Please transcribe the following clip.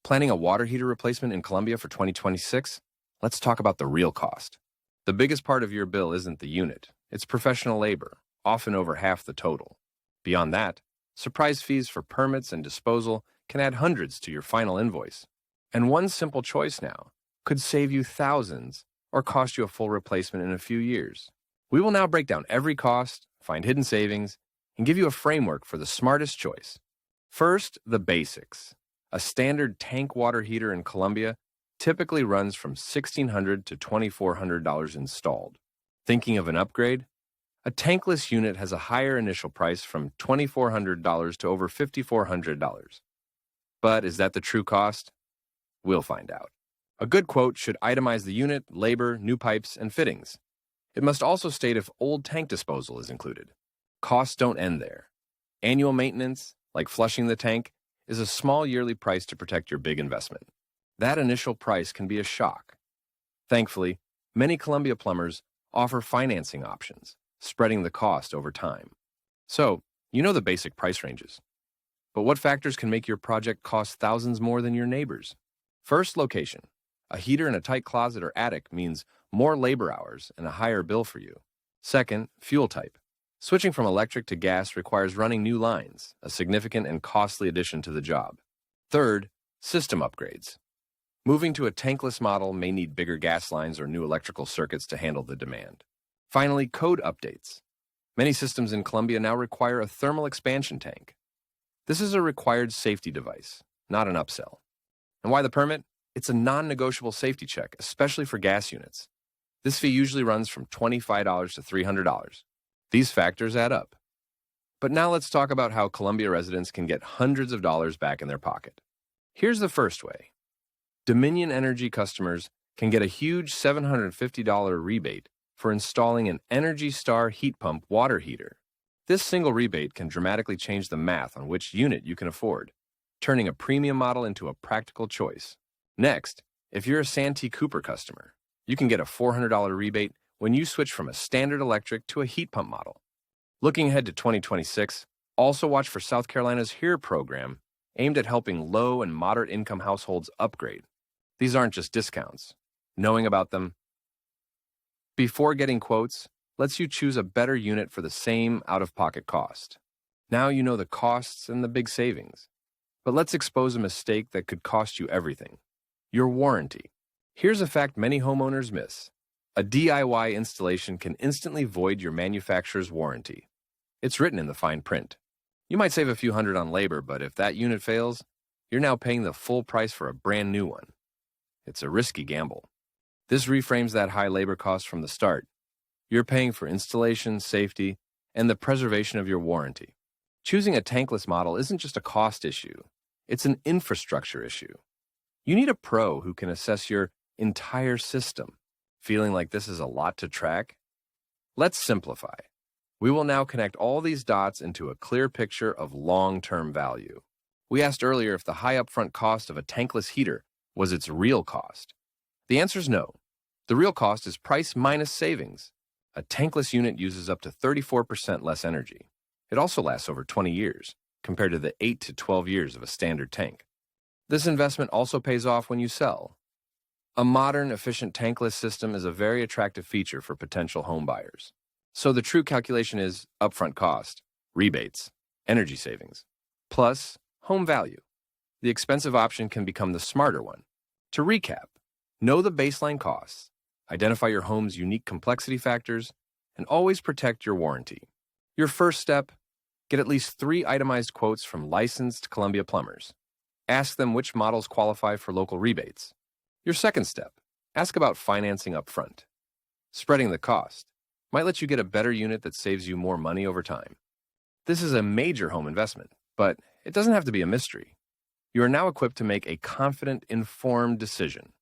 Planning a water heater replacement in Colombia for 2026? Let's talk about the real cost. The biggest part of your bill isn't the unit, it's professional labor, often over half the total. Beyond that, surprise fees for permits and disposal can add hundreds to your final invoice. And one simple choice now could save you thousands or cost you a full replacement in a few years. We will now break down every cost, find hidden savings, and give you a framework for the smartest choice. First, the basics. A standard tank water heater in Colombia typically runs from $1,600 to $2,400 installed. Thinking of an upgrade? A tankless unit has a higher initial price from $2,400 to over $5,400. But is that the true cost? We'll find out. A good quote should itemize the unit, labor, new pipes, and fittings. It must also state if old tank disposal is included. Costs don't end there. Annual maintenance, like flushing the tank, is a small yearly price to protect your big investment. That initial price can be a shock. Thankfully, many Colombia plumbers offer financing options, spreading the cost over time. So, you know the basic price ranges. But what factors can make your project cost thousands more than your neighbors? First, location. A heater in a tight closet or attic means more labor hours and a higher bill for you. Second, fuel type. Switching from electric to gas requires running new lines, a significant and costly addition to the job. Third, system upgrades. Moving to a tankless model may need bigger gas lines or new electrical circuits to handle the demand. Finally, code updates. Many systems in Colombia now require a thermal expansion tank. This is a required safety device, not an upsell. And why the permit? It's a non-negotiable safety check, especially for gas units. This fee usually runs from $25 to $300. These factors add up. But now let's talk about how Colombia residents can get hundreds of dollars back in their pocket. Here's the first way. Dominion Energy customers can get a huge $750 rebate for installing an Energy Star heat pump water heater. This single rebate can dramatically change the math on which unit you can afford, turning a premium model into a practical choice. Next, if you're a Santee Cooper customer, you can get a $400 rebate when you switch from a standard electric to a heat pump model. Looking ahead to 2026, also watch for South Carolina's HERE program, aimed at helping low and moderate income households upgrade. These aren't just discounts. Knowing about them before getting quotes lets you choose a better unit for the same out-of-pocket cost. Now you know the costs and the big savings. But let's expose a mistake that could cost you everything: your warranty. Here's a fact many homeowners miss. A DIY installation can instantly void your manufacturer's warranty. It's written in the fine print. You might save a few hundred on labor, but if that unit fails, you're now paying the full price for a brand new one. It's a risky gamble. This reframes that high labor cost from the start. You're paying for installation, safety, and the preservation of your warranty. Choosing a tankless model isn't just a cost issue. It's an infrastructure issue. You need a pro who can assess your entire system. Feeling like this is a lot to track? Let's simplify. We will now connect all these dots into a clear picture of long-term value. We asked earlier if the high upfront cost of a tankless heater was its real cost. The answer is no. The real cost is price minus savings. A tankless unit uses up to 34% less energy. It also lasts over 20 years, compared to the 8 to 12 years of a standard tank. This investment also pays off when you sell. A modern, efficient tankless system is a very attractive feature for potential home buyers. So the true calculation is upfront cost, rebates, energy savings, plus home value. The expensive option can become the smarter one. To recap, know the baseline costs, identify your home's unique complexity factors, and always protect your warranty. Your first step, get at least 3 itemized quotes from licensed Colombia plumbers. Ask them which models qualify for local rebates. Your second step, ask about financing up front. Spreading the cost might let you get a better unit that saves you more money over time. This is a major home investment, but it doesn't have to be a mystery. You are now equipped to make a confident, informed decision.